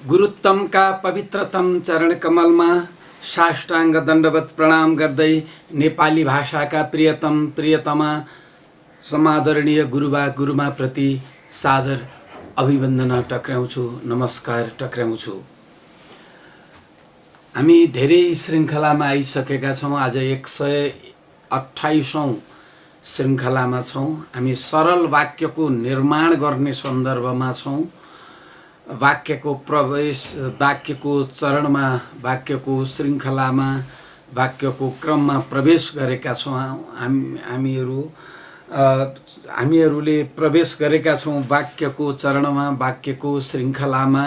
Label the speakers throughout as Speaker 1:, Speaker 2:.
Speaker 1: गुरुत्तम का पवित्रतम चरण कमलमा साष्टाङ्ग दण्डवत प्रणाम गर्दै नेपाली भाषाका प्रियतम प्रियतमा समादरणीय गुरुबा गुरुमा प्रति सादर अभिवन्दन टक्र्याउँछु, नमस्कार टक्र्याउँछु। हामी धेरै श्रृङ्खलामा आइसकेका छौँ। आज 128औं श्रृङ्खलामा छौँ। हामी सरल वाक्यको निर्माण गर्ने सन्दर्भमा छौँ। वाक्यको प्रवेश, वाक्यको चरणमा, वाक्यको श्रृङ्खलामा, वाक्यको क्रममा प्रवेश गरेका छौँ। हामीहरूले प्रवेश गरेका छौँ वाक्यको चरणमा, वाक्यको श्रृङ्खलामा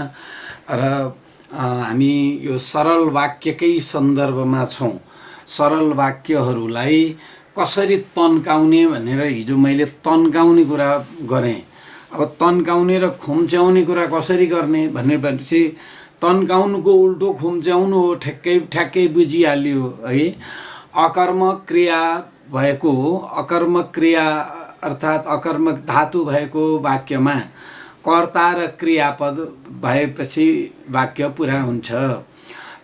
Speaker 1: र हामी यो सरल वाक्यकै सन्दर्भमा छौँ। सरल वाक्यहरूलाई कसरी तन्काउने भनेर हिजो मैले तन्काउने कुरा गरेँ। अब तन्काउने र खुम्च्याउने कुरा कसरी गर्ने भनेपछि तन्काउनुको उल्टो खुम्च्याउनु हो। ठ्याक्कै बुझिहाल्यो है। अकर्मक क्रिया भएको, अकर्मक क्रिया अर्थात् अकर्मक धातु भएको वाक्यमा कर्ता र क्रियापद भएपछि वाक्य पुरा हुन्छ।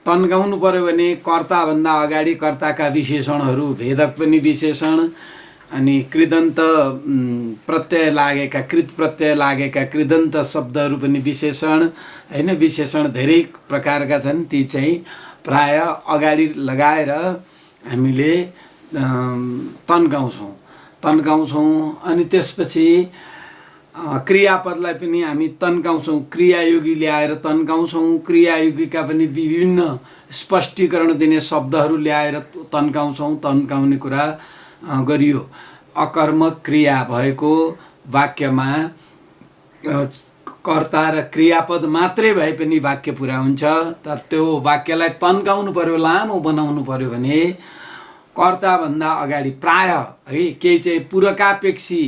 Speaker 1: तन्काउनु पर्यो भने कर्ताभन्दा अगाडि कर्ताका विशेषणहरू, भेदक पनि विशेषण, अनि कृदन्त प्रत्यय लागेका, कृत प्रत्यय लागेका कृदन्त शब्दहरू पनि विशेषण हैन। विशेषण धेरै प्रकारका छन्, ती चाहिँ प्राय अगाडि लगाएर हामीले तन्काउँछौँ। अनि त्यसपछि क्रियापदलाई पनि हामी तन्काउँछौँ। क्रियायोगी ल्याएर तन्काउँछौँ। क्रियायोगीका पनि विभिन्न स्पष्टीकरण दिने शब्दहरू ल्याएर तन्काउँछौँ। तन्काउने कुरा गरियो। अकर्मक क्रिया भएको वाक्यमा कर्ता र क्रियापद मात्रै भए पनि वाक्य पुरा हुन्छ। तर त्यो वाक्यलाई तन्काउनु पर्यो, लामो बनाउनु पर्यो भने कर्ताभन्दा अगाडि प्राय है केही चाहिँ पूरकापेक्षी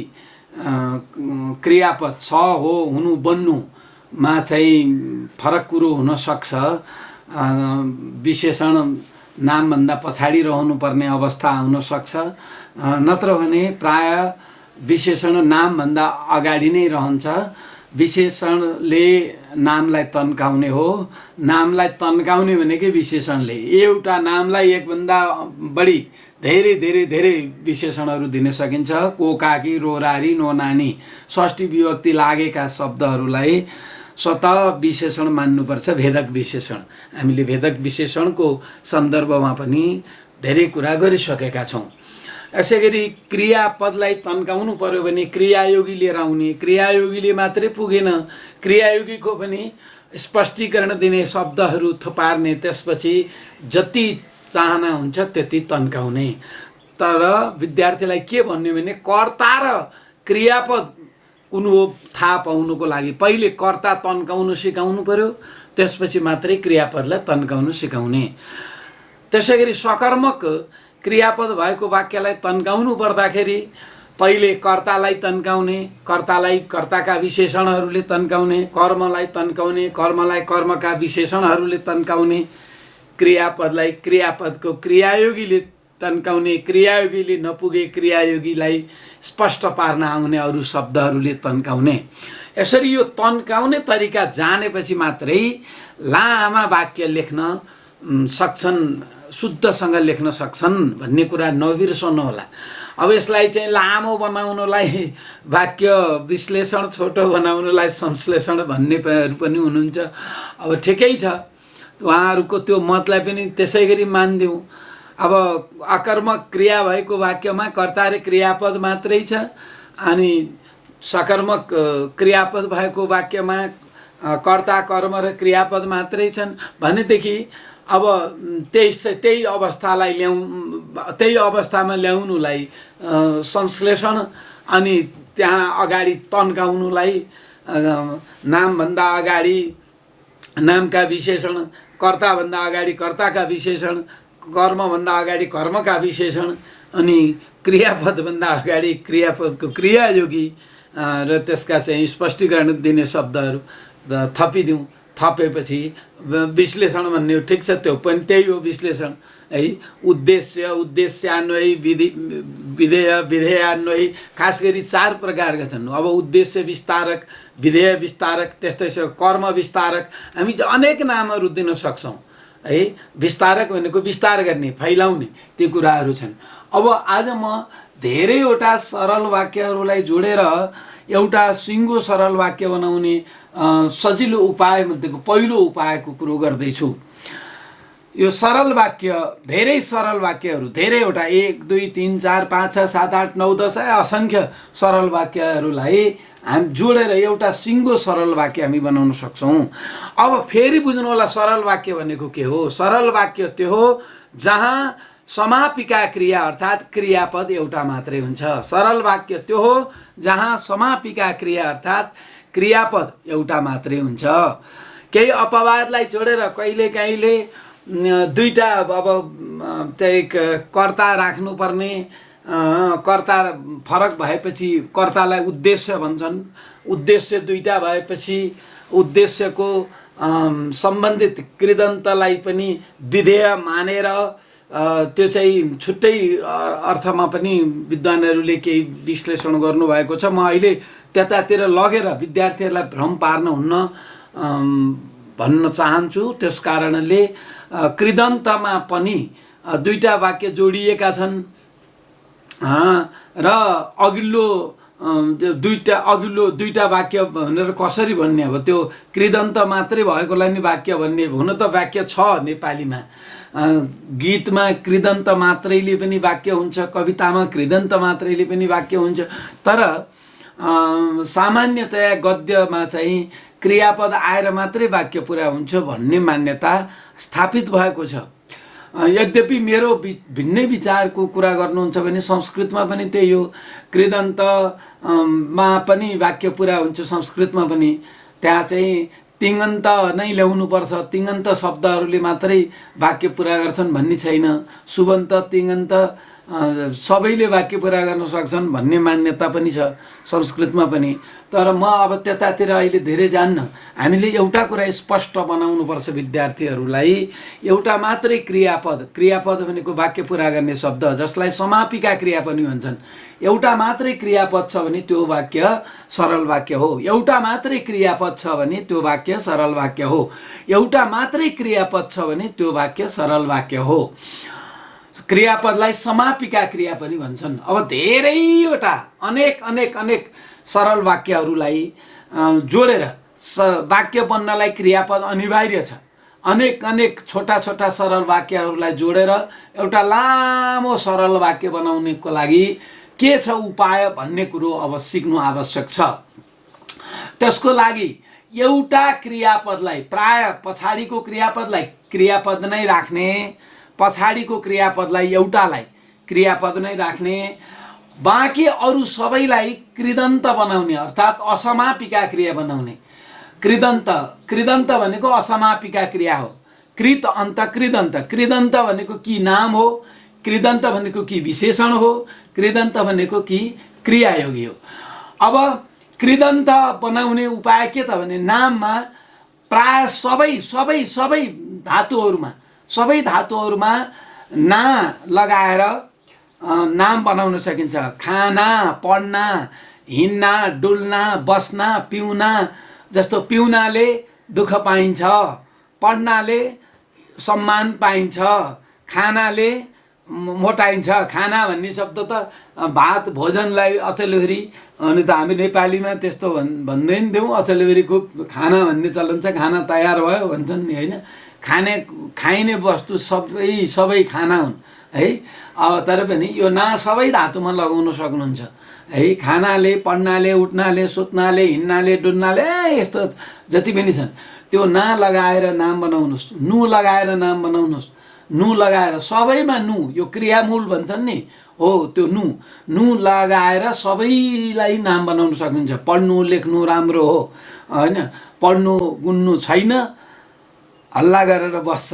Speaker 1: क्रियापद छ हो, हुनु बन्नुमा चाहिँ फरक कुरो हुनसक्छ। विशेषण नामभन्दा पछाडि रहनुपर्ने अवस्था हुनसक्छ। नत्र भने प्राय विशेषण नामभन्दा अगाडि नै रहन्छ। विशेषणले नामलाई तन्काउने हो। नामलाई तन्काउने भनेकै विशेषणले एउटा नामलाई एकभन्दा बढी धेरै विशेषणहरू दिन सकिन्छ। को, काकी, रोरारी, नो, नानी, षष्ठी विभक्ति लागेका शब्दहरूलाई स्वतः विशेषण मान्नुपर्छ, भेदक विशेषण। हामीले भेदक विशेषणको सन्दर्भमा पनि धेरै कुरा गरिसकेका छौँ। यसै गरी क्रियापदलाई तन्काउनु पर्यो भने क्रियायोगी लिएर आउने। क्रियायोगीले मात्रै पुगेन, क्रियायोगीको पनि स्पष्टीकरण दिने शब्दहरू थुपार्ने, त्यसपछि जति चाहना हुन्छ त्यति तन्काउने। तर विद्यार्थीलाई के भन्ने भने कर्ता र क्रियापद कुन हो थाहा पाउनुको लागि पहिले कर्ता तन्काउनु सिकाउनु पर्यो, त्यसपछि मात्रै क्रियापदलाई तन्काउनु सिकाउने। त्यसै गरी सकर्मक क्रियापद भएको वाक्यलाई तन्काउनु पर्दाखेरि पहिले कर्तालाई तन्काउने, कर्तालाई कर्ताका विशेषणहरूले तन्काउने, कर्मलाई तन्काउने, कर्मलाई कर्मका विशेषणहरूले तन्काउने, क्रियापदलाई क्रियापदको क्रियायोगीले तन्काउने, क्रियायोगीले नपुगे क्रियायोगीलाई स्पष्ट पार्न आउने अरू शब्दहरूले तन्काउने। यसरी यो तन्काउने तरिका जानेपछि मात्रै लामा वाक्य लेख्न सक्छन्, शुद्धसँग लेख्न सक्छन् भन्ने कुरा नबिर्सनु होला। अब यसलाई चाहिँ लामो बनाउनलाई वाक्य विश्लेषण, छोटो बनाउनलाई संश्लेषण भन्नेहरू पनि हुनुहुन्छ। अब ठिकै छ, उहाँहरूको त्यो मतलाई पनि त्यसै गरी मानिदिउँ। अब अकर्मक क्रिया भएको वाक्यमा कर्ता र क्रियापद मात्रै छ, अनि सकर्मक क्रियापद भएको वाक्यमा कर्ता, कर्म र क्रियापद मात्रै छन् भनेदेखि अब त्यही अवस्थामा ल्याउनुलाई संश्लेषण, अनि त्यहाँ अगाडि तन्काउनुलाई नामभन्दा अगाडि नामका विशेषण, कर्ताभन्दा अगाडि कर्ताका विशेषण, कर्मभन्दा अगाडि कर्मका विशेषण, अनि क्रियापदभन्दा अगाडि क्रियापदको क्रियायोगी र त्यसका चाहिँ स्पष्टीकरण दिने शब्दहरू थपेपछि विश्लेषण भन्ने हो, ठिक छ, त्यो पनि त्यही हो विश्लेषण है। उद्देश्य, उद्देश्यान्वयी, विधेय, विधेयान्वयी, खास गरी 4 प्रकारका छन्। अब उद्देश्य विस्तारक, विधेय विस्तारक, त्यस्तै कर्म विस्तारक, हामी अनेक नामहरू दिन सक्छौँ है। विस्तारक भनेको विस्तार गर्ने, फैलाउने, ती कुराहरू छन्। अब आज म धेरैवटा सरल वाक्यहरूलाई जोडेर एउटा सिङ्गो सरल वाक्य बनाउने सजिलो उपाय मध्येको पहिलो उपायको कुरो गर्दैछु। यो सरल वाक्य, धेरै सरल वाक्यहरू, धेरैवटा 1 2 3 4 5 6 7 8 9 10 असङ्ख्य सरल वाक्यहरूलाई हामी जोडेर एउटा सिङ्गो सरल वाक्य हामी बनाउन सक्छौँ। अब फेरि बुझ्नु होला, सरल वाक्य भनेको के हो? सरल वाक्य त्यो हो जहाँ समापिका क्रिया अर्थात् क्रियापद एउटा मात्रै हुन्छ। सरल वाक्य त्यो हो जहाँ समापिका क्रिया अर्थात् क्रियापद एउटा मात्रै हुन्छ। केही अपवादलाई जोडेर कहिलेकाहीँले दुईटा, अब चाहिँ कर्ता राख्नुपर्ने, कर्ता फरक भएपछि कर्तालाई उद्देश्य भन्छन्, उद्देश्य दुईटा भएपछि उद्देश्यको सम्बन्धित कृदन्तलाई पनि विधेय मानेर त्यो चाहिँ छुट्टै अर्थमा पनि विद्वानहरूले केही विश्लेषण गर्नुभएको छ। म अहिले त्यतातिर लगेर विद्यार्थीहरूलाई भ्रम पार्न हुन्न भन्न चाहन्छु। त्यस कारणले कृदन्तमा पनि दुईटा वाक्य जोडिएका छन् र अघिल्लो दुईटा वाक्य भनेर कसरी भन्ने? अब त्यो कृदन्त मात्रै भएकोलाई नि वाक्य भन्ने, हुन त वाक्य छ नेपालीमा। गीतमा कृदन्त मात्रैले पनि वाक्य हुन्छ, कवितामा कृदन्त मात्रैले पनि वाक्य हुन्छ, तर सामान्यतया गद्यमा चाहिँ क्रियापद आएर मात्रै वाक्य पुरा हुन्छ भन्ने मान्यता स्थापित भएको छ। यद्यपि मेरो भिन्नै विचारको कुरा गर्नुहुन्छ भने संस्कृतमा पनि त्यही हो, कृदन्तमा पनि वाक्य पुरा हुन्छ संस्कृतमा पनि। त्यहाँ चाहिँ तिङन्त नै ल्याउनुपर्छ, तिङन्त शब्दहरूले मात्रै वाक्य पुरा गर्छन् भन्ने छैन। सुबन्त, तिङन्त सबैले वाक्य पुरा गर्न सक्छन् भन्ने मान्यता पनि छ संस्कृतमा पनि। तर म अब त्यतातिर अहिले धेरै जान्न। हामीले एउटा कुरा स्पष्ट बनाउनुपर्छ विद्यार्थीहरूलाई, एउटा मात्रै क्रियापद, क्रियापद भनेको वाक्य पुरा गर्ने शब्द जसलाई समापिका क्रिया पनि भन्छन्। एउटा मात्रै क्रियापद छ भने त्यो वाक्य सरल वाक्य हो। एउटा मात्रै क्रियापद छ भने त्यो वाक्य सरल वाक्य हो। एउटा मात्रै क्रियापद छ भने त्यो वाक्य सरल वाक्य हो। क्रियापदलाई समापिका क्रिया पनि भन्छन्। अब धेरैवटा अनेक अनेक अनेक सरल वाक्यहरूलाई जोडेर वाक्य बन्नलाई क्रियापद अनिवार्य छ। अनेक अनेक छोटा छोटा सरल वाक्यहरूलाई जोडेर एउटा लामो सरल वाक्य बनाउनेको लागि के छ उपाय भन्ने कुरो अब सिक्नु आवश्यक छ। त्यसको लागि एउटा क्रियापदलाई, प्राय पछाडिको क्रियापदलाई क्रियापद नै राख्ने, पछाडिको क्रियापदलाई एउटालाई क्रियापद नै राख्ने, बाँकी अरू सबैलाई कृदन्त बनाउने अर्थात् असमापिका क्रिया बनाउने। कृदन्त भनेको असमापिका क्रिया हो। कृत अन्त कृदन्त, कृदन्त भनेको कि नाम हो, कृदन्त भनेको कि विशेषण हो, कृदन्त भनेको कि क्रियायोगी हो। अब कृदन्त बनाउने उपाय के त भने नाममा प्राय सबै धातुहरूमा ना लगाएर नाम बनाउन सकिन्छ। खाना, पढ्ना, हिँड्ना, डुल्ना, बस्ना, पिउना, जस्तो पिउनाले दुःख पाइन्छ, पढ्नाले सम्मान पाइन्छ, खानाले मोटाइन्छ। खाना भन्ने शब्द त भात भोजनलाई अचेलभेरी, अनि त हामी नेपालीमा त्यस्तो भन्दैन थियौँ। अचेलभेरी खुब खाना भन्ने चलन छ, खाना तयार भयो भन्छन् नि, होइन? खाइने वस्तु सबै खाना हुन् है। अब तर पनि यो ना सबै धातुमा लगाउन सक्नुहुन्छ है। खानाले, पढ्नाले, उठ्नाले, सुत्नाले, हिँड्नाले, डुल्नाले, यस्तो जति पनि छन् त्यो ना लगाएर नाम बनाउनुहोस्, नु लगाएर नाम बनाउनुहोस्, नु लगाएर सबैमा नु, यो क्रियामूल भन्छन् नि हो, त्यो नु लगाएर सबैलाई नाम बनाउन सकिन्छ। पढ्नु लेख्नु राम्रो हो, होइन? पढ्नु गुन्नु छैन, हल्ला गरेर बस्छ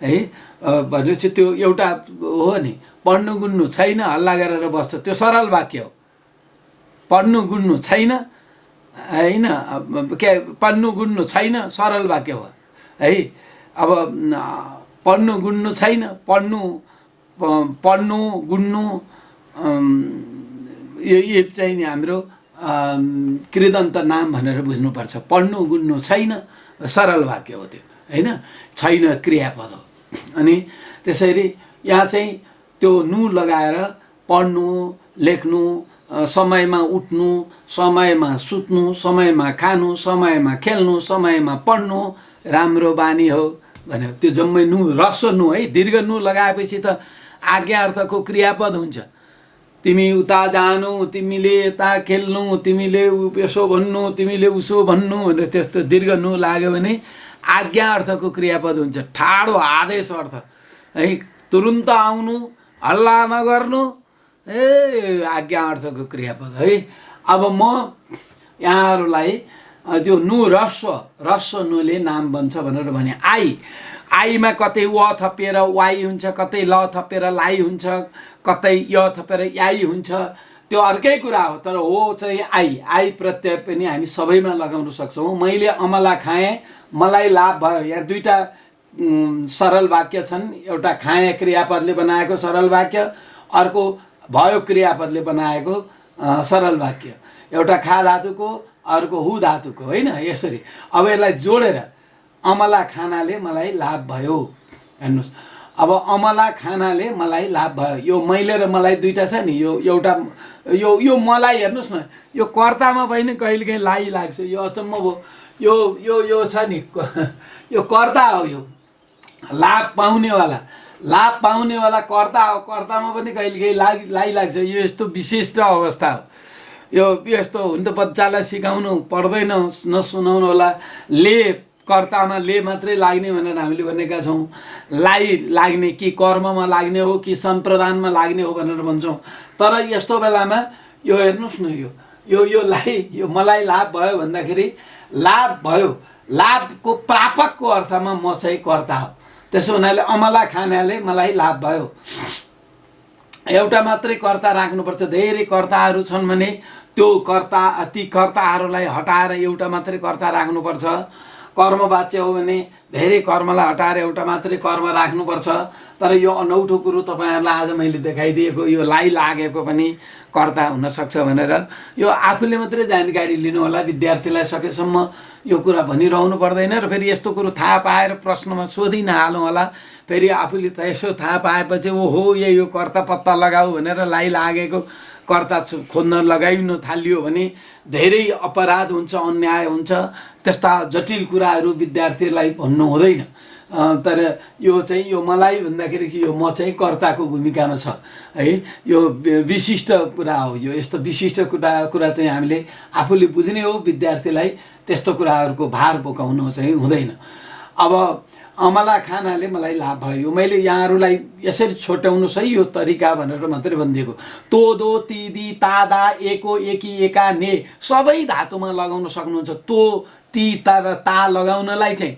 Speaker 1: है भनेपछि त्यो एउटा हो नि। पढ्नु गुन्नु छैन, हल्ला गरेर बस्छ, त्यो सरल वाक्य हो। पढ्नु गुन्नु छैन, होइन, के पढ्नु गुन्नु छैन सरल वाक्य हो है। अब पढ्नु गुन्नु छैन, पढ्नु गुन्नु यो चाहिँ नि हाम्रो कृदन्त नाम भनेर बुझ्नुपर्छ। पढ्नु गुन्नु छैन सरल वाक्य हो त्यो होइन, छैन क्रियापद हो। अनि त्यसरी यहाँ चाहिँ त्यो नु लगाएर पढ्नु लेख्नु, समयमा उठ्नु, समयमा सुत्नु, समयमा खानु, समयमा खेल्नु, समयमा पढ्नु राम्रो बानी हो भन्यो। त्यो जम्मै नु ह्रस्व नु है, दीर्घ नु लगाएपछि त आज्ञा अर्थको क्रियापद हुन्छ। तिमी उता जानु, तिमीले यता खेल्नु, तिमीले यसो भन्नु, तिमीले उसो भन्नु भनेर त्यस्तो दीर्घ नु लाग्यो भने आज्ञा अर्थको क्रियापद हुन्छ। ठाडो आदेश अर्थ है, तुरुन्त आउनु, हल्ला नगर्नु, आज्ञा अर्थको क्रियापद है। अब म यहाँहरूलाई त्यो नु ह्रस्व नुले नाम बन्छ भनेर भने। आईमा कतै व थपेर वाई हुन्छ, कतै ल थपेर लाई हुन्छ, कतै य थपेर याई हुन्छ, त्यो अर्कै कुरा हो। तर हो चाहिँ आई प्रत्यय पनि हामी सबैमा लगाउन सक्छौँ। मैले अमला खाएँ, मलाई लाभ भयो, यहाँ दुईवटा सरल वाक्य छन्। एउटा खाएँ क्रियापदले बनाएको सरल वाक्य, अर्को भयो क्रियापदले बनाएको सरल वाक्य। एउटा खा धातुको, अर्को हु धातुको होइन। यसरी अब यसलाई जोडेर अमला खानाले मलाई लाभ भयो हेर्नुहोस्। अब अमला खानाले मलाई लाभ भयो, यो मैले र मलाई दुईवटा छ नि। यो एउटा यो मलाई हेर्नुहोस् न, यो कर्तामा पनि कहिलेकाहीँ लाई लाग्छ, यो अचम्म भयो। यो छ नि, यो कर्ता हो, यो लाभ पाउनेवाला कर्ता हो। कर्तामा पनि कहिलेकाहीँ लाई लाग्छ। यो यस्तो विशिष्ट अवस्था हो। यो यस्तो हुन त बच्चालाई सिकाउनु पर्दैन, नसुनाउनु होला। ले कर्तामा ले मात्रै लाग्ने भनेर हामीले भनेका छौँ। लाई लाग्ने कि कर्ममा लाग्ने हो कि सम्प्रदानमा लाग्ने हो भनेर भन्छौँ। तर यस्तो बेलामा यो हेर्नुहोस् न, यो लाई, यो मलाई लाभ भयो भन्दाखेरि लाभ भयो, लाभको प्रापकको अर्थमा म चाहिँ कर्ता हो। त्यसो हुनाले अमला खानाले मलाई लाभ भयो। एउटा मात्रै कर्ता राख्नुपर्छ। धेरै कर्ताहरू छन् भने त्यो ती कर्ताहरूलाई हटाएर एउटा मात्रै कर्ता राख्नुपर्छ। कर्मवाच्य हो भने धेरै कर्मलाई हटाएर एउटा मात्रै कर्म राख्नुपर्छ। तर यो अनौठो कुरो तपाईँहरूलाई आज मैले देखाइदिएको, यो लाई लागेको पनि कर्ता हुनसक्छ भनेर यो आफूले मात्रै जानकारी लिनु होला। विद्यार्थीलाई सकेसम्म यो कुरा भनिरहनु पर्दैन। र फेरि यस्तो कुरो थाहा पाएर प्रश्नमा सोधि नहाल्नु होला। फेरि आफूले त यसो थाहा पाएपछि ओहो यो कर्ता पत्ता लगाऊ भनेर लाई लागेको कर्ता खोज्न लगाइनु थालियो भने धेरै अपराध हुन्छ, अन्याय हुन्छ। त्यस्ता जटिल कुराहरू विद्यार्थीलाई भन्नु हुँदैन। तर यो चाहिँ यो मलाई भन्दाखेरि कि यो म चाहिँ कर्ताको भूमिकामा छ है। यो विशिष्ट कुरा हो। यो यस्तो विशिष्ट कुरा चाहिँ हामीले आफूले बुझ्ने हो। विद्यार्थीलाई त्यस्तो कुराहरूको भार बोकाउनु चाहिँ हुँदैन। अब अमला खानाले मलाई लाभ भयो, मैले यहाँहरूलाई यसरी छोट्याउनुहोस् है, यो तरिका भनेर मात्रै भनिदिएको। तो दो तिदी तादा एको एकी एका ने सबै धातुमा लगाउन सक्नुहुन्छ। तो ती र ता लगाउनलाई चाहिँ,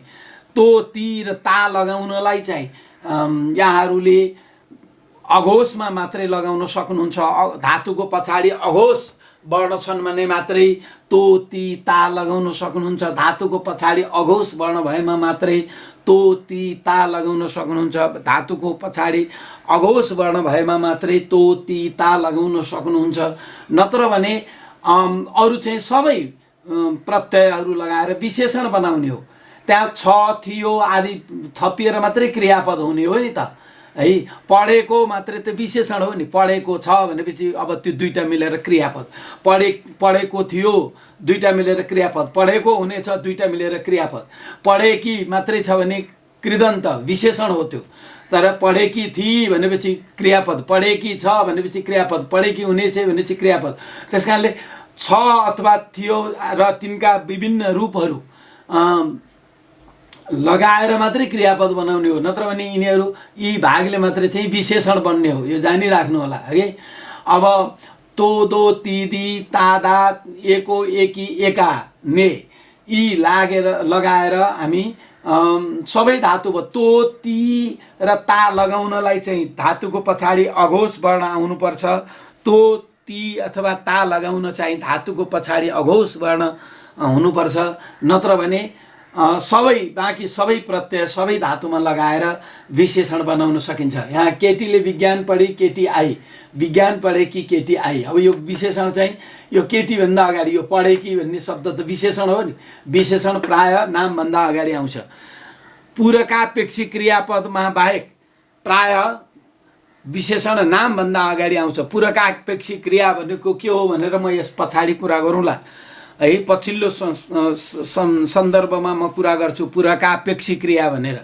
Speaker 1: तो ती र ता लगाउनलाई चाहिँ यहाँहरूले अघोषमा मात्रै लगाउन सक्नुहुन्छ। धातुको पछाडि अघोष वर्ण छन् भने मात्रै तो ती ता लगाउन सक्नुहुन्छ। धातुको पछाडि अघोष वर्ण भएमा मात्रै तो ती ता लगाउन सक्नुहुन्छ। धातुको पछाडि अघोष वर्ण भएमा मात्रै तो ती ता लगाउन सक्नुहुन्छ। नत्र भने अरू चाहिँ सबै प्रत्ययहरू लगाएर विशेषण बनाउने हो। त्यहाँ छ थियो आदि थपिएर मात्रै क्रियापद हुने हो नि त है। पढेको मात्रै त विशेषण हो नि। पढेको छ भनेपछि अब त्यो दुईटा मिलेर क्रियापद। पढेको थियो दुईटा मिलेर क्रियापद। पढेको हुनेछ दुईटा मिलेर क्रियापद। पढेकी मात्रै छ भने कृदन्त विशेषण हो त्यो। तर पढेकी थिए भनेपछि क्रियापद, पढेकी छ भनेपछि क्रियापद, पढेकी हुनेछ भनेपछि क्रियापद। त्यस कारणले छ अथवा थियो र तिनका विभिन्न रूपहरू लगाएर मात्रै क्रियापद बनाउने हो। नत्र भने यिनीहरू यी भागले मात्रै चाहिँ विशेषण बन्ने हो। यो जानिराख्नु होला है। अब तो दो तिदी तादा एको एकी एका ने यी लगाएर हामी सबै धातु भयो। तो ती र ता लगाउनलाई चाहिँ धातुको पछाडि अघोष वर्ण आउनुपर्छ। तो ती अथवा ता लगाउन चाहिँ धातुको पछाडि अघोष वर्ण हुनुपर्छ, नत्र भने सबै बाँकी सबै प्रत्यय सबै धातुमा लगाएर विशेषण बनाउन सकिन्छ। यहाँ केटीले विज्ञान पढी केटी आई, विज्ञान पढेकी केटी आई। अब यो विशेषण चाहिँ यो केटीभन्दा अगाडि यो पढेकी भन्ने शब्द त विशेषण हो नि। विशेषण प्राय नामभन्दा अगाडि आउँछ। पूरकापेक्षी क्रियापदमा बाहेक प्राय विशेषण नामभन्दा अगाडि आउँछ। पूरकापेक्षी क्रिया भनेको के हो भनेर म यस पछाडि कुरा गरौँला है। पछिल्लो सन्दर्भमा म कुरा गर्छु पूरकापेक्षी क्रिया भनेर,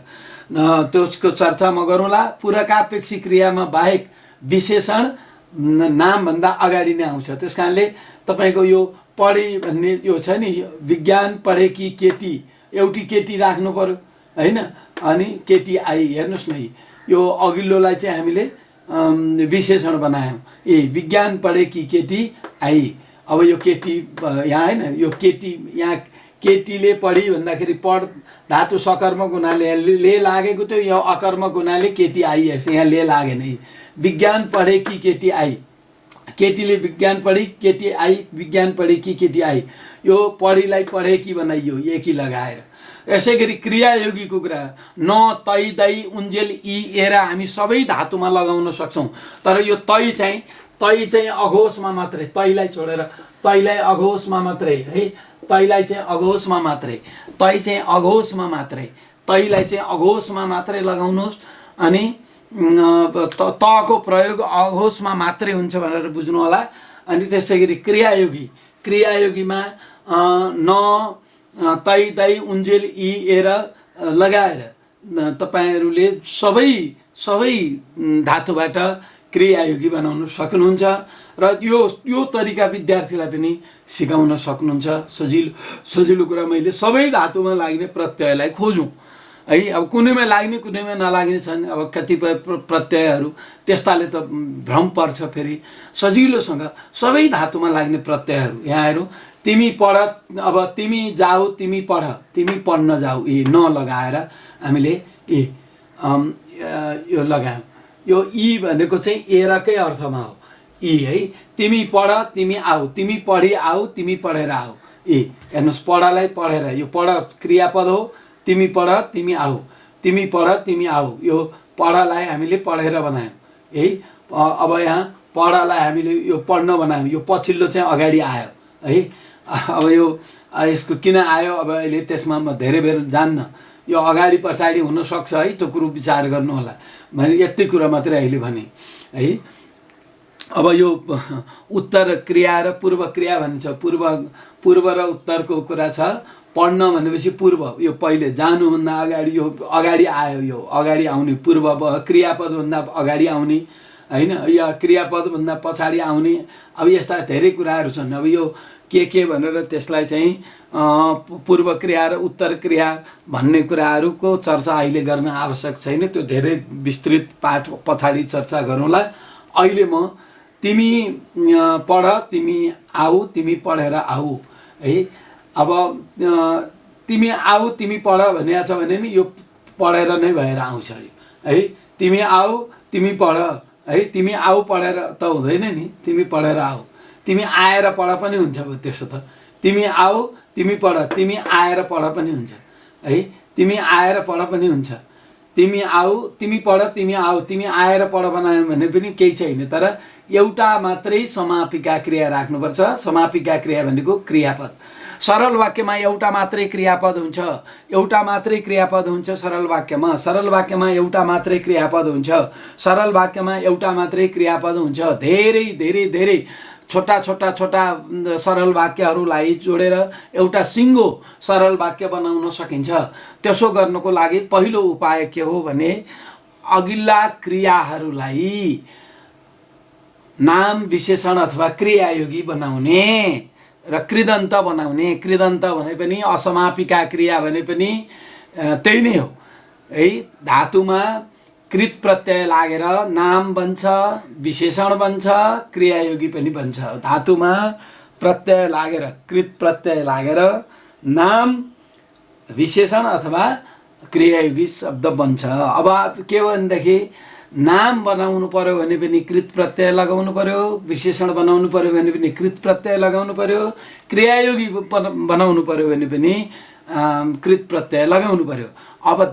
Speaker 1: त्यसको चर्चा म गरौँला। पूरकापेक्षी क्रियामा बाहेक विशेषण नामभन्दा अगाडि नै आउँछ। त्यस कारणले तपाईँको यो पढी भन्ने यो छ नि, विज्ञान पढेकी केटी, एउटी केटी राख्नु पर्यो होइन, अनि केटी आई। हेर्नुहोस् न, यो अघिल्लोलाई चाहिँ हामीले विशेषण बनायौँ। विज्ञान पढेकी केटी आई। अब यो केटी यहाँ होइन, यो केटी यहाँ केटीले पढी भन्दाखेरि पढ धातु सकर्मक हुनाले ले लागेको थियो, यो अकर्मक हुनाले केटी आई, यहाँ ले लागेन। विज्ञान पढेकी केटी आई, केटीले विज्ञान पढी केटी आई, विज्ञान पढेकी केटी आई। यो पढीलाई पढेकी बनाइयो एकी लगाएर। यसै गरी क्रियायोगीको कुरा न, तै, दै, उन्जेल, इ, एरा हामी सबै धातुमा लगाउन सक्छौँ। तर यो तै चाहिँ अघोषमा मात्रै, तैलाई छोडेर तैलाई अघोषमा मात्रै है, तैलाई चाहिँ अघोषमा मात्रै, तै चाहिँ अघोषमा मात्रै, तैलाई चाहिँ अघोषमा मात्रै लगाउनुहोस्। अनि तको प्रयोग अघोषमा मात्रै हुन्छ भनेर बुझ्नु होला। अनि त्यसै गरी क्रियायोगीमा न, तै, दै, उन्जेल, इ, एर लगाएर तपाईँहरूले सबै धातुबाट क्रियायोगी बनाउन सक्नुहुन्छ। र यो तरिका विद्यार्थीलाई पनि सिकाउन सक्नुहुन्छ। सजिलो कुरा, मैले सबै धातुमा लाग्ने प्रत्ययलाई खोजौँ है। अब कुनैमा लाग्ने कुनैमा नलाग्ने छन्। अब कतिपय प्रत्ययहरू त्यस्ताले त भ्रम पर्छ। फेरि सजिलोसँग सबै धातुमा लाग्ने प्रत्ययहरू यहाँ हेरौँ। तिमी पढ, अब तिमी जाऊ, तिमी पढ, तिमी पढ्न जाऊ, न लगाएर हामीले यो लगायौँ। यो इ भनेको चाहिँ एरकै अर्थमा हो है। तिमी पढ, तिमी आऊ, तिमी पढी आऊ, तिमी पढेर आऊ। हेर्नुहोस्, पढलाई पढेर, यो पढ क्रियापद हो। तिमी पढ, तिमी आऊ, तिमी पढ, तिमी आऊ। यो पढलाई हामीले पढेर बनायौँ है। अब यहाँ पढलाई हामीले यो पढ्न बनायौँ। यो पछिल्लो चाहिँ अगाडि आयो है। अब यो यसको किन आयो, अब अहिले त्यसमा म धेरै बेर जान्न। यो अगाडि पछाडि हुनसक्छ है, त्यो कुरो विचार गर्नु होला। मैले यति कुरा मात्रै अहिले भने है। अब यो उत्तर क्रिया र पूर्व क्रिया भन्छ। पूर्व र उत्तरको कुरा छ। पढ्न भनेपछि पूर्व, यो पहिले जानुभन्दा अगाडि, यो अगाडि आयो, यो अगाडि आउने पूर्व क्रियापदभन्दा अगाडि आउने होइन, या क्रियापदभन्दा पछाडि आउने। अब यस्ता धेरै कुराहरू छन्। अब यो के भनेर त्यसलाई चाहिँ पूर्व क्रिया र उत्तर क्रिया भन्ने कुराहरूको चर्चा अहिले गर्न आवश्यक छैन। त्यो धेरै विस्तृत पाठ पछाडि चर्चा गरौँला। अहिले म तिमी पढ, तिमी आऊ, तिमी पढेर आऊ है। अब तिमी आऊ, तिमी पढ भनेको छ भने नि यो पढेर नै भएर आउँछ है। तिमी आऊ, तिमी पढ है। तिमी आऊ पढेर त हुँदैन नि, तिमी पढेर आऊ। तिमी आएर पढ पनि हुन्छ। त्यसो त तिमी आऊ, तिमी पढ, तिमी आएर पढ पनि हुन्छ है। तिमी आएर पढ पनि हुन्छ। तिमी आऊ, तिमी पढ, तिमी आऊ, तिमी आएर पढ बनायौ भने पनि केही छैन। तर एउटा मात्रै समापिका क्रिया राख्नुपर्छ। समापिका क्रिया भनेको क्रियापद। सरल वाक्यमा एउटा मात्रै क्रियापद हुन्छ। एउटा मात्रै क्रियापद हुन्छ सरल वाक्यमा। सरल वाक्यमा एउटा मात्रै क्रियापद हुन्छ। सरल वाक्यमा एउटा मात्रै क्रियापद हुन्छ। धेरै धेरै धेरै छोटा सरल वाक्यहरूलाई जोडेर एउटा सिङ्गो सरल वाक्य बनाउन सकिन्छ। त्यसो गर्नको लागि पहिलो उपाय के हो भने अघिल्ला क्रियाहरूलाई नाम विशेषण अथवा क्रियायोगी बनाउने र कृदन्त बनाउने। कृदन्त भने पनि असमापिका क्रिया भने पनि त्यही नै हो है। धातुमा कृत प्रत्यय लागेर नाम बन्छ, विशेषण बन्छ, क्रियायोगी पनि बन्छ। धातुमा प्रत्यय लागेर, कृत प्रत्यय लागेर नाम विशेषण अथवा क्रियायोगी शब्द बन्छ। अब के हो भनेदेखि नाम बनाउनु पर्यो भने पनि कृत प्रत्यय लगाउनु पर्यो, विशेषण बनाउनु पर्यो भने पनि कृत प्रत्यय लगाउनु पर्यो, क्रियायोगी बनाउनु पर्यो भने पनि कृत प्रत्यय लगाउनु पर्यो। अब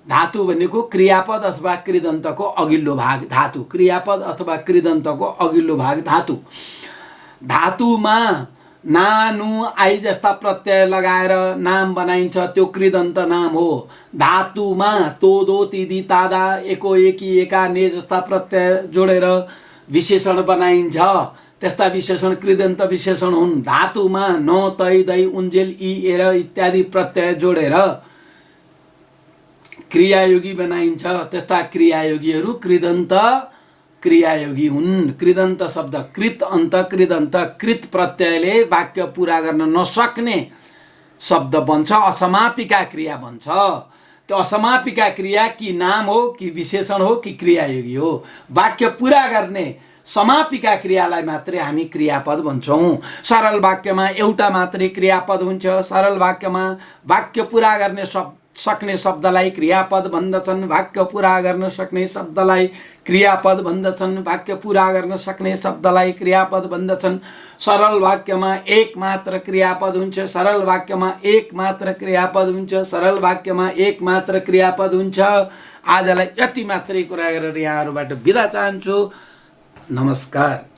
Speaker 1: धातु भनेको क्रियापद अथवा कृदन्तको अघिल्लो भाग धातु, क्रियापद अथवा कृदन्तको अघिल्लो भाग धातु। धातुमा ना नु आई जस्ता प्रत्यय लगाएर नाम बनाइन्छ, त्यो कृदन्त नाम हो। धातुमा तो दो तिदी तादा एको एकी एका ने जस्ता प्रत्यय जोडेर विशेषण बनाइन्छ, त्यस्ता विशेषण कृदन्त विशेषण हुन्। धातुमा न तै दै उन्जेल इ एर इत्यादि प्रत्यय जोडेर क्रियायोगी बनाइन्छ, त्यस्ता क्रियायोगीहरू कृदन्त क्रियायोगी हुन्। कृदन्त शब्द कृत अन्त कृदन्त, कृत प्रत्ययले वाक्य पुरा गर्न नसक्ने शब्द बन्छ, असमापिका क्रिया बन्छ। त्यो असमापिका क्रिया कि नाम हो कि विशेषण हो कि क्रियायोगी हो, वाक्य पुरा गर्ने समापिका क्रियालाई मात्रै हामी क्रियापद भन्छौँ। सरल वाक्यमा एउटा मात्रै क्रियापद हुन्छ। सरल वाक्यमा वाक्य पुरा गर्ने सक्ने शब्दलाई क्रियापद भन्दछन्, वाक्य पुरा गर्न सक्ने शब्दलाई क्रियापद भन्दछन्, वाक्य पुरा गर्न सक्ने शब्दलाई क्रियापद भन्दछन्। सरल वाक्यमा एक मात्र क्रियापद हुन्छ, सरल वाक्यमा एक मात्र क्रियापद हुन्छ, सरल वाक्यमा एक मात्र क्रियापद हुन्छ। आजलाई यति मात्रै कुरा गरेर यहाँहरूबाट बिदा चाहन्छु। नमस्कार।